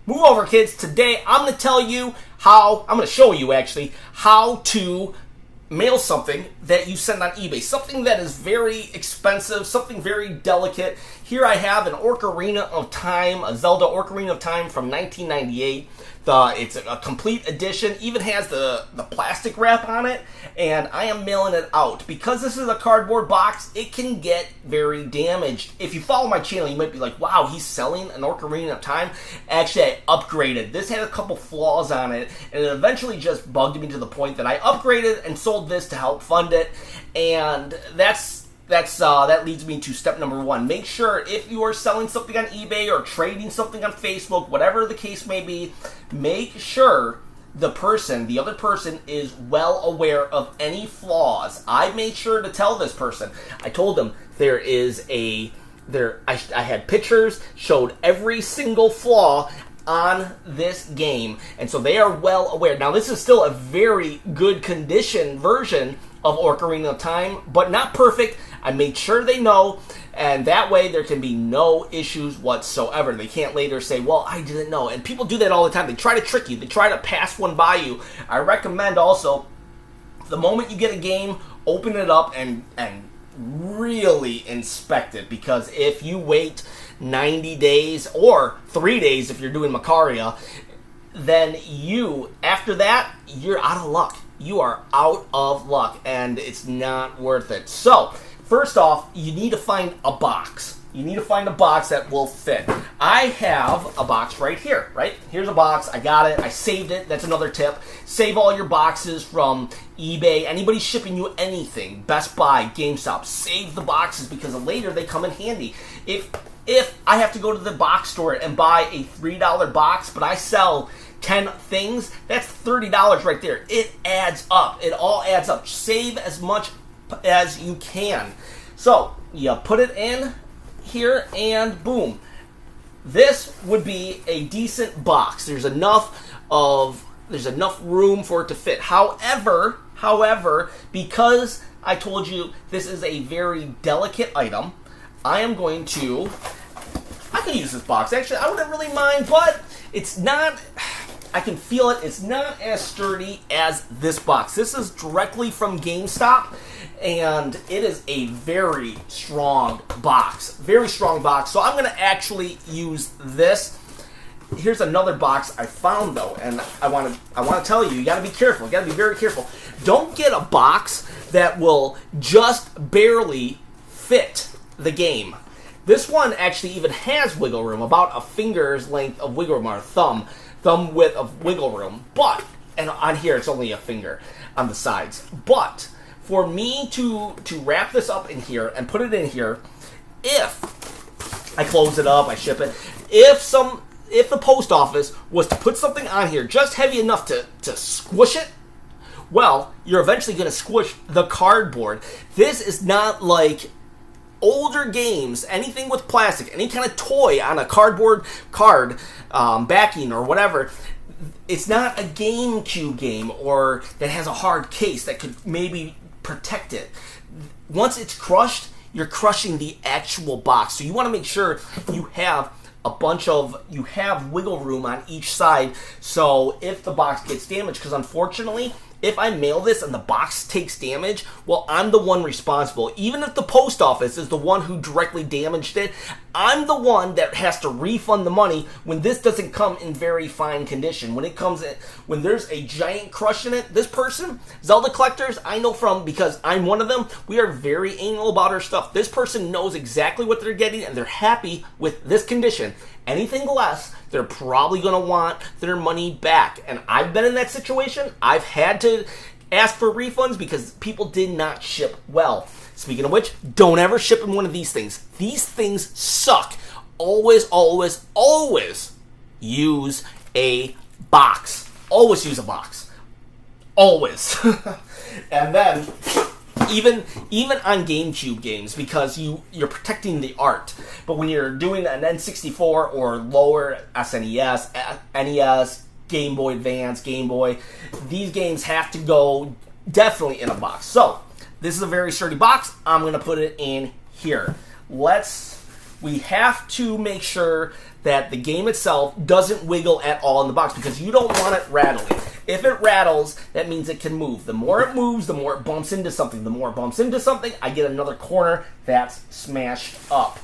Move over, kids. Today, I'm going to tell you I'm going to show you, actually, how to mail something that you send on eBay. Something that is very expensive, something very delicate. Here I have an Ocarina of Time, a Zelda Ocarina of Time from 1998. It's a complete edition, even has the plastic wrap on it, and I am mailing it out. Because this is a cardboard box, it can get very damaged. If you follow my channel, you might be like, wow, he's selling an Ocarina of Time? Actually, I upgraded. This had a couple flaws on it, and it eventually just bugged me to the point that I upgraded and sold this to help fund it, and that leads me to step number 1. Make sure if you are selling something on eBay or trading something on Facebook, whatever the case may be, make sure the other person is well aware of any flaws. I made sure to tell this person. I told them I had pictures, showed every single flaw on this game, and so they are well aware. Now, this is still a very good condition version of Ocarina of Time, but not perfect. I made sure they know, and that way there can be no issues whatsoever. They can't later say, well, I didn't know. And people do that all the time. They try to trick you. They try to pass one by you. I recommend also, the moment you get a game, open it up and really inspect it, because if you wait 90 days or 3 days if you're doing Macaria, then after that, you're out of luck. You are out of luck, and it's not worth it. So, first off, you need to find a box. You need to find a box that will fit. I have a box right here, right? Here's a box. I got it. I saved it. That's another tip. Save all your boxes from eBay. Anybody shipping you anything, Best Buy, GameStop, save the boxes, because later they come in handy. If I have to go to the box store and buy a $3 box, but I sell 10 things, that's $30 right there. It adds up. It all adds up. Save as much as you can. So, you put it in here, and boom. This would be a decent box. There's enough room for it to fit. However, because I told you this is a very delicate item, I can use this box. Actually, I wouldn't really mind, but it's not, I can feel it. It's not as sturdy as this box. This is directly from GameStop, and it is a very strong box. Very strong box. So I'm going to actually use this. Here's another box I found, though, and I want to tell you, you got to be careful. You got to be very careful. Don't get a box that will just barely fit the game. This one actually even has wiggle room, about a finger's length of wiggle room, or thumb width of wiggle room. And on here it's only a finger on the sides. But for me to wrap this up in here and put it in here, if I close it up, I ship it, if the post office was to put something on here just heavy enough to squish it, well, you're eventually going to squish the cardboard. This is not like older games, anything with plastic, any kind of toy on a cardboard card backing or whatever. It's not a GameCube game or that has a hard case that could maybe protect it. Once it's crushed, you're crushing the actual box. So you want to make sure you have wiggle room on each side, so if the box gets damaged, because unfortunately, if I mail this and the box takes damage, well, I'm the one responsible. Even if the post office is the one who directly damaged it, I'm the one that has to refund the money when this doesn't come in very fine condition. When there's a giant crush in it, this person, Zelda collectors, I know because I'm one of them, we are very anal about our stuff. This person knows exactly what they're getting, and they're happy with this condition. Anything less, they're probably going to want their money back. And I've been in that situation. I've had to ask for refunds because people did not ship well. Speaking of which, don't ever ship in one of these things. These things suck. Always, always, always use a box. Always use a box. Always. And then even on GameCube games, because you're protecting the art. But when you're doing an N64 or lower SNES, NES, Game Boy Advance, Game Boy, these games have to go definitely in a box. So this is a very sturdy box. I'm going to put it in here. Let's we have to make sure that the game itself doesn't wiggle at all in the box, because you don't want it rattling. If it rattles, that means it can move. The more it moves, the more it bumps into something. The more it bumps into something, I get another corner that's smashed up.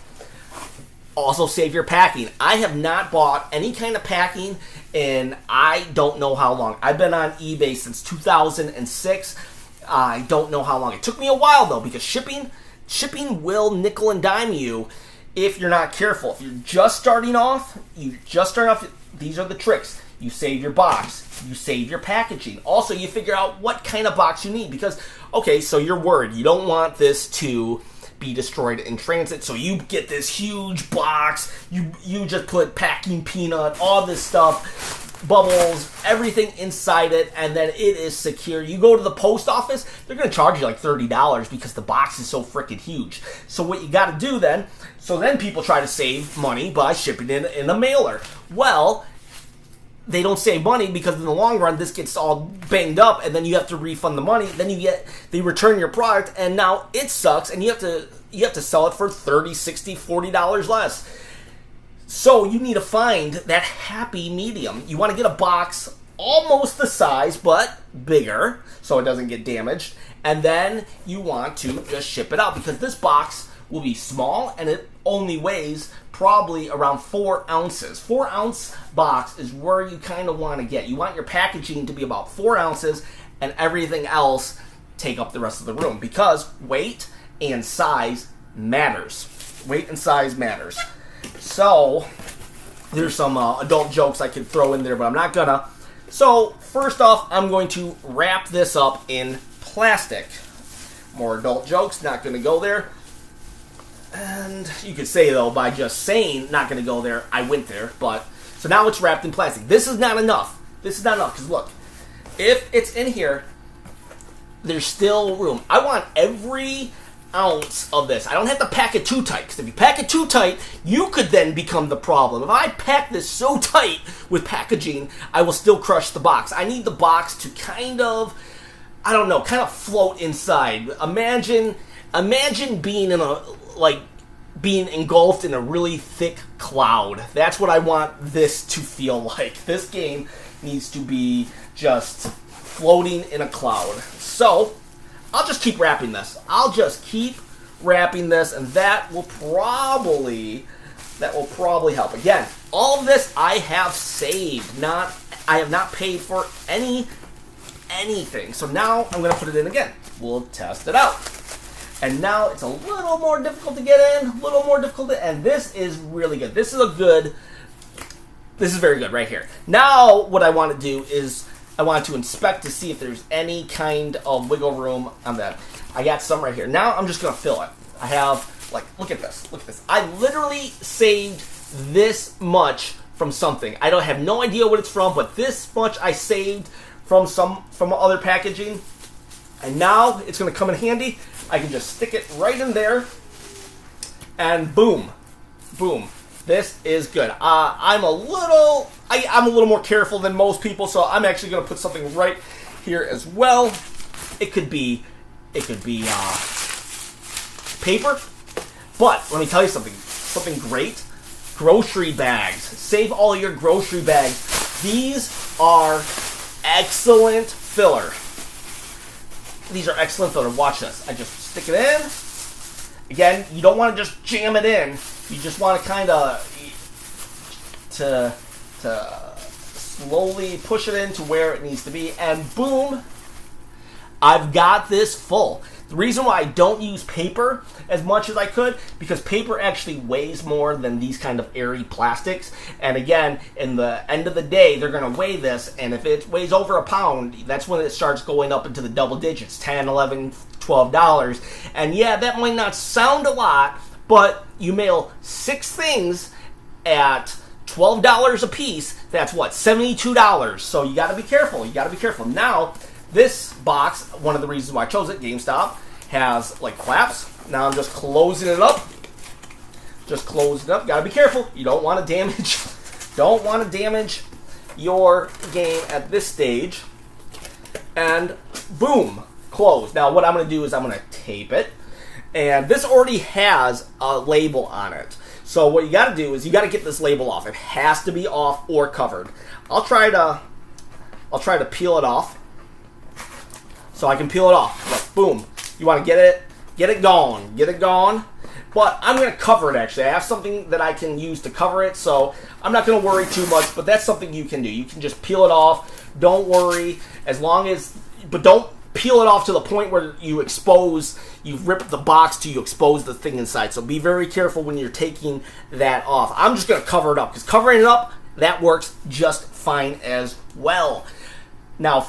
Also, save your packing. I have not bought any kind of packing in I don't know how long. I've been on eBay since 2006. I don't know how long. It took me a while, though, because shipping will nickel and dime you if you're not careful. If you're just starting off, these are the tricks. You save your box. You save your packaging. Also, you figure out what kind of box you need, because, okay, so you're worried. You don't want this to be destroyed in transit, so you get this huge box. You just put packing peanut, all this stuff, bubbles, everything inside it, and then it is secure. You go to the post office, they're going to charge you like $30 because the box is so freaking huge. So what you got to do then, people try to save money by shipping it in a mailer. Well, they don't save money, because in the long run, this gets all banged up, and then you have to refund the money. Then they return your product, and now it sucks, and you have to sell it for $30, $60, $40 less. So you need to find that happy medium. You want to get a box almost the size, but bigger, so it doesn't get damaged. And then you want to just ship it out, because this box will be small, and it only weighs probably around 4 ounces. 4 ounce box is where you kind of want to get. You want your packaging to be about 4 ounces, and everything else take up the rest of the room, because weight and size matters. Weight and size matters. So there's some adult jokes I could throw in there, but I'm not gonna. So first off, I'm going to wrap this up in plastic. More adult jokes, not gonna go there. And you could say, though, by just saying not going to go there, I went there. But so now it's wrapped in plastic. This is not enough. Because look, if it's in here, there's still room. I want every ounce of this. I don't have to pack it too tight, because if you pack it too tight, you could then become the problem. If I pack this so tight with packaging, I will still crush the box. I need the box to kind of float inside. Imagine being engulfed in a really thick cloud. That's what I want this to feel like. This game needs to be just floating in a cloud. So I'll just keep wrapping this. And that will probably help. Again, all of this I have saved. I have not paid for anything. So now I'm going to put it in again. We'll test it out. And now it's a little more difficult to get in, and this is really good. This is very good right here. Now what I want to do is I want to inspect to see if there's any kind of wiggle room on that. I got some right here. Now I'm just going to fill it. I have, look at this. I literally saved this much from something. I don't have no idea what it's from, but this much I saved from other packaging. And now it's going to come in handy. I can just stick it right in there, and boom. This is good. I'm a little more careful than most people, so I'm actually going to put something right here as well. It could be paper, but let me tell you something great. Grocery bags. Save all your grocery bags. These are excellent filler. Watch this. I just stick it in. Again, you don't want to just jam it in. You just want to kind of to slowly push it into where it needs to be, and boom, I've got this full. The reason why I don't use paper as much as I could, because paper actually weighs more than these kind of airy plastics. And again, in the end of the day, they're going to weigh this, and if it weighs over a pound, that's when it starts going up into the double digits, $10, $11, $12. And yeah, that might not sound a lot, but you mail 6 things at $12 a piece, that's what, $72. So you got to be careful. Now, this box, one of the reasons why I chose it, GameStop, has claps. Now I'm just closing it up. Gotta be careful. You don't want to damage your game at this stage. And boom, closed. Now what I'm going to do is I'm going to tape it. And this already has a label on it. So what you got to do is you got to get this label off. It has to be off or covered. I'll try to peel it off. So I can peel it off. Look, boom. You want to get it gone. But I'm going to cover it, actually. I have something that I can use to cover it, so I'm not going to worry too much, but that's something you can do. You can just peel it off. Don't worry, but don't peel it off to the point where you rip the box till you expose the thing inside. So be very careful when you're taking that off. I'm just going to cover it up, because covering it up, that works just fine as well. Now,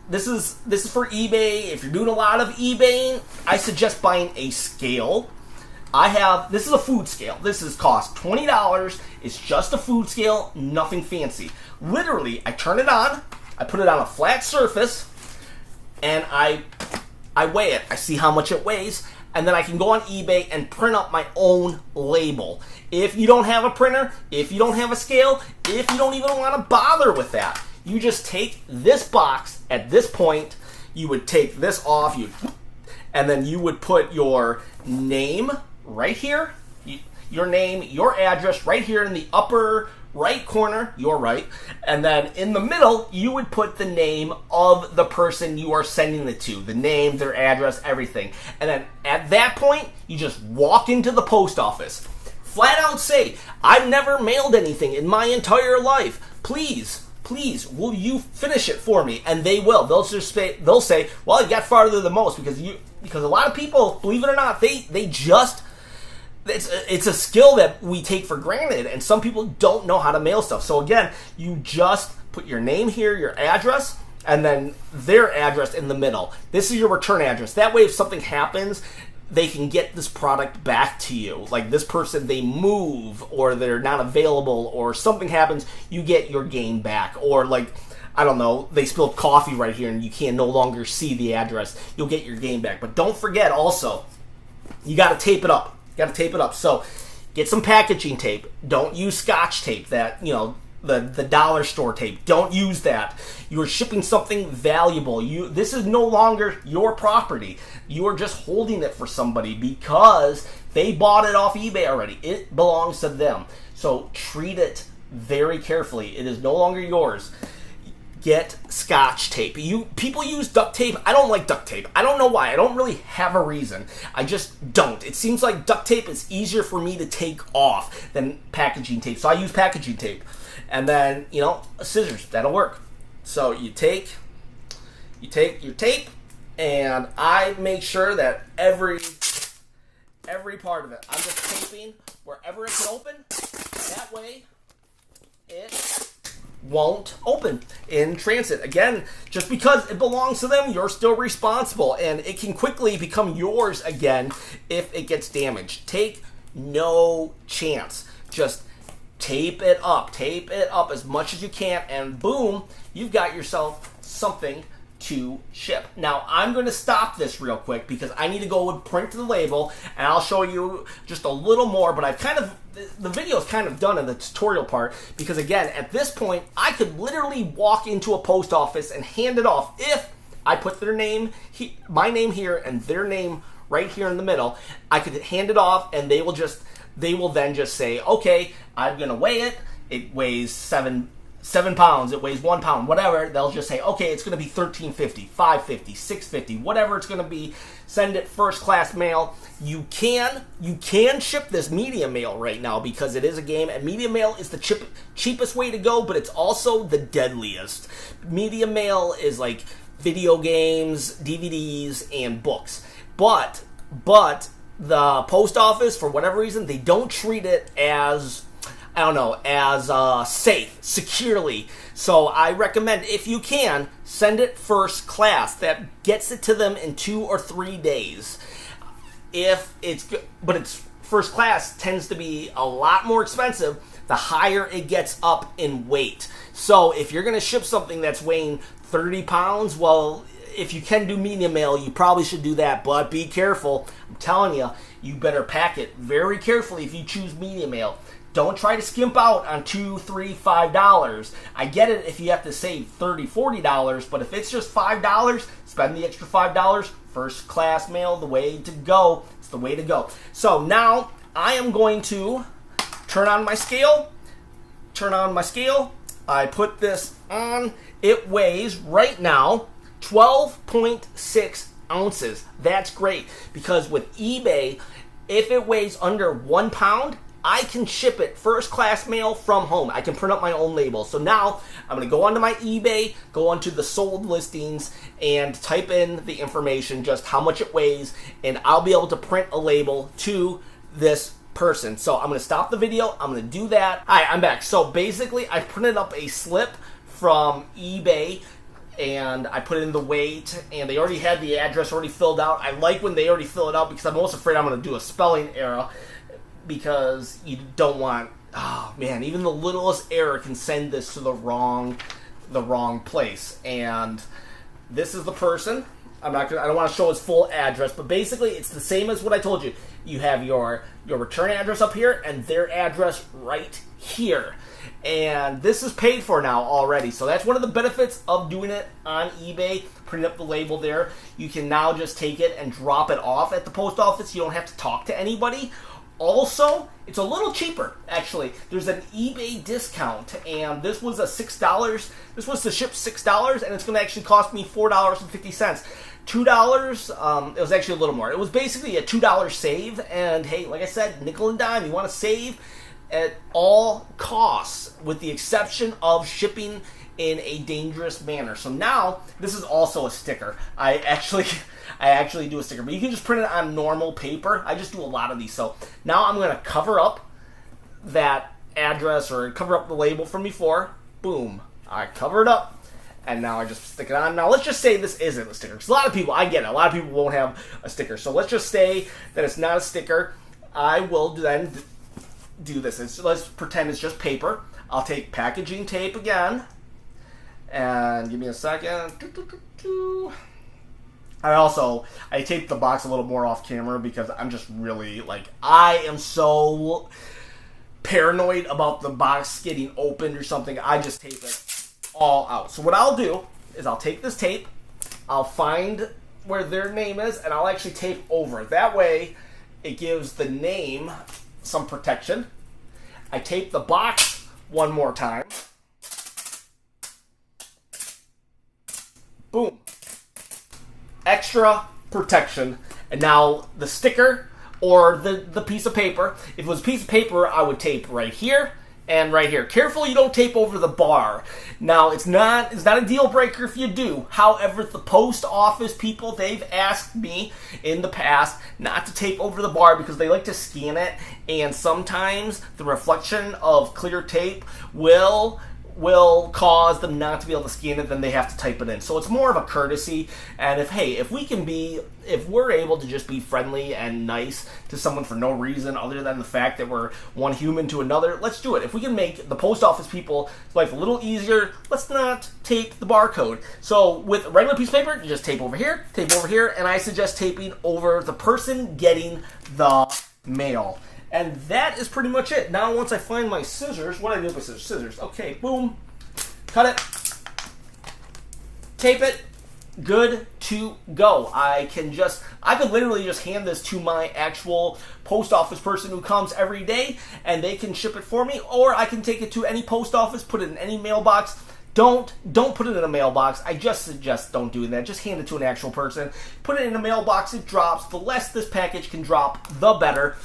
this is for eBay. If you're doing a lot of eBay, I suggest buying a scale. This is a food scale. This cost $20. It's just a food scale, nothing fancy. Literally, I turn it on, I put it on a flat surface, and I weigh it. I see how much it weighs, and then I can go on eBay and print up my own label. If you don't have a printer, if you don't have a scale, if you don't even want to bother with that, you just take this box at this point, you would take this off, and then you would put your name right here, your name, your address right here in the upper right corner, your right, and then in the middle, you would put the name of the person you are sending it to, the name, their address, everything. And then at that point, you just walk into the post office. Flat out say, I've never mailed anything in my entire life. Please, will you finish it for me? And they will. They'll say, well, you got farther than most, because a lot of people, believe it or not, they just, it's a skill that we take for granted, and some people don't know how to mail stuff. So again, you just put your name here, your address, and then their address in the middle. This is your return address. That way, if something happens, they can get this product back to you. Like this person, they move, or they're not available, or something happens, you get your game back. Or like, I don't know, they spilled coffee right here and you can no longer see the address. You'll get your game back. But don't forget also, you got to tape it up. So get some packaging tape. Don't use Scotch tape, that, the dollar store tape. Don't use that. You are shipping something valuable. This is no longer your property. You are just holding it for somebody because they bought it off eBay already. It belongs to them. So treat it very carefully. It is no longer yours. Get Scotch tape. People use duct tape. I don't like duct tape. I don't know why. I don't really have a reason. I just don't. It seems like duct tape is easier for me to take off than packaging tape. So I use packaging tape. And then, scissors. That'll work. So you take your tape, and I make sure that every part of it, I'm just taping wherever it can open. That way, it won't open in transit. Again, just because it belongs to them, you're still responsible, and it can quickly become yours again if it gets damaged. Take no chance. Just tape it up as much as you can, and boom, you've got yourself something to ship. Now, I'm going to stop this real quick because I need to go and print the label, and I'll show you just a little more, but the video is kind of done in the tutorial part, because again, at this point, I could literally walk into a post office and hand it off. If I put their name, my name here, and their name right here in the middle, I could hand it off, and they will then just say, okay, I'm going to weigh it. It weighs 7 pounds, it weighs 1 pound, whatever. They'll just say, okay, it's going to be $13.50, $5.50, $6.50, whatever it's going to be. Send it first class mail. You can ship this medium mail right now because it is a game, and medium mail is the cheapest way to go, but it's also the deadliest. Medium mail is like video games, DVDs, and books. But the post office, for whatever reason, they don't treat it as safe, securely. So I recommend, if you can, send it first class. That gets it to them in 2 or 3 days. But it's first class tends to be a lot more expensive the higher it gets up in weight. So if you're going to ship something that's weighing 30 pounds, well, if you can do medium mail, you probably should do that, but be careful. I'm telling you, you better pack it very carefully if you choose medium mail. Don't try to skimp out on $2, $3, $5. I get it if you have to save $30, $40, but if it's just $5, spend the extra $5. First class mail, the way to go. It's the way to go. So now I am going to turn on my scale. I put this on. It weighs right now 12.6 ounces. That's great because with eBay, if it weighs under 1 pound, I can ship it first class mail from home. I can print up my own label. So now I'm going to go onto my eBay, go onto the sold listings, and type in the information, just how much it weighs, and I'll be able to print a label to this person. So I'm going to stop the video. I'm going to do that. All right, I'm back. So basically, I printed up a slip from eBay, and I put in the weight, and they already had the address already filled out. I like when they already fill it out because I'm almost afraid I'm going to do a spelling error, because you don't want, oh man, even the littlest error can send this to the wrong place. And this is the person. I don't want to show his full address, but basically it's the same as what I told you. You have your return address up here and their address right here. And this is paid for now already. So that's one of the benefits of doing it on eBay, printing up the label there. You can now just take it and drop it off at the post office. You don't have to talk to anybody. Also, it's a little cheaper, actually. There's an eBay discount, and this was $6. This was to ship $6, and it's going to actually cost me $4.50. $2, it was actually a little more. It was basically a $2 save, and hey, like I said, nickel and dime. You want to save at all costs, with the exception of shipping in a dangerous manner. So now, this is also a sticker. I actually do a sticker, but you can just print it on normal paper. I just do a lot of these. So now I'm going to cover up that address, or cover up the label from before. Boom. I cover it up, and now I just stick it on. Now let's just say this isn't a sticker, because a lot of people, I get it, a lot of people won't have a sticker. So let's just say that it's not a sticker. I will then do this. Let's pretend it's just paper. I'll take packaging tape again, and give me a second. I taped the box a little more off camera because I'm just really, I am so paranoid about the box getting opened or something. I just tape it all out. So what I'll do is I'll take this tape, I'll find where their name is, and I'll actually tape over it. That way, it gives the name some protection. I tape the box one more time. Boom. Extra protection. And now the sticker or the piece of paper, if it was a piece of paper, I would tape right here and right here. Careful you don't tape over the bar. Now, it's not a deal breaker if you do. However, the post office people, they've asked me in the past not to tape over the bar because they like to scan it, and sometimes the reflection of clear tape will cause them not to be able to scan it, then they have to type it in. So it's more of a courtesy, and if we're able to just be friendly and nice to someone for no reason other than the fact that we're one human to another, let's do it. If we can make the post office people's life a little easier, let's not tape the barcode. So with a regular piece of paper, you just tape over here, and I suggest taping over the person getting the mail. And that is pretty much it. Now, once I find my scissors, what do I do with my scissors? Scissors. Okay, boom. Cut it. Tape it. Good to go. I could literally just hand this to my actual post office person who comes every day, and they can ship it for me, or I can take it to any post office, put it in any mailbox. Don't put it in a mailbox. I just suggest don't do that. Just hand it to an actual person. Put it in a mailbox. It drops. The less this package can drop, the better.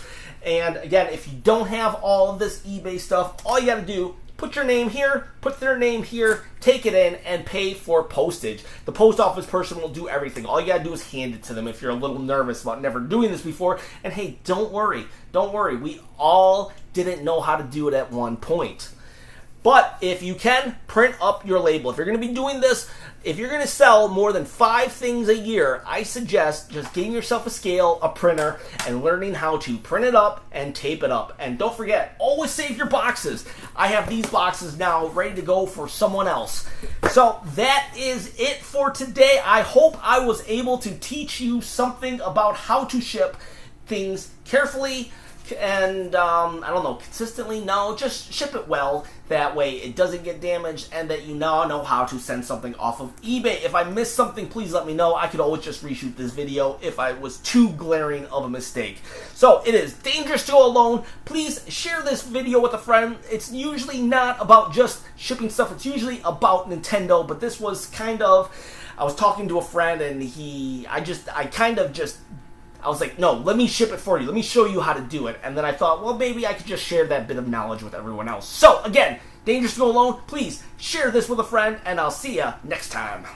And again, if you don't have all of this eBay stuff, all you got to do, put your name here, put their name here, take it in, and pay for postage. The post office person will do everything. All you got to do is hand it to them if you're a little nervous about never doing this before. And hey, don't worry. We all didn't know how to do it at one point. But if you can, print up your label. If you're going to be doing this, if you're going to sell more than 5 things a year, I suggest just getting yourself a scale, a printer, and learning how to print it up and tape it up. And don't forget, always save your boxes. I have these boxes now ready to go for someone else. So that is it for today. I hope I was able to teach you something about how to ship things carefully, and I don't know, consistently. No, just ship it well. That way it doesn't get damaged, and that you now know how to send something off of eBay. If I missed something, please let me know. I could always just reshoot this video if I was too glaring of a mistake. So it is dangerous to go alone. Please share this video with a friend. It's usually not about just shipping stuff. It's usually about Nintendo, but this was kind of, I was talking to a friend, and I was like, no, let me ship it for you. Let me show you how to do it. And then I thought, well, maybe I could just share that bit of knowledge with everyone else. So, again, dangerous to go alone. Please share this with a friend, and I'll see ya next time.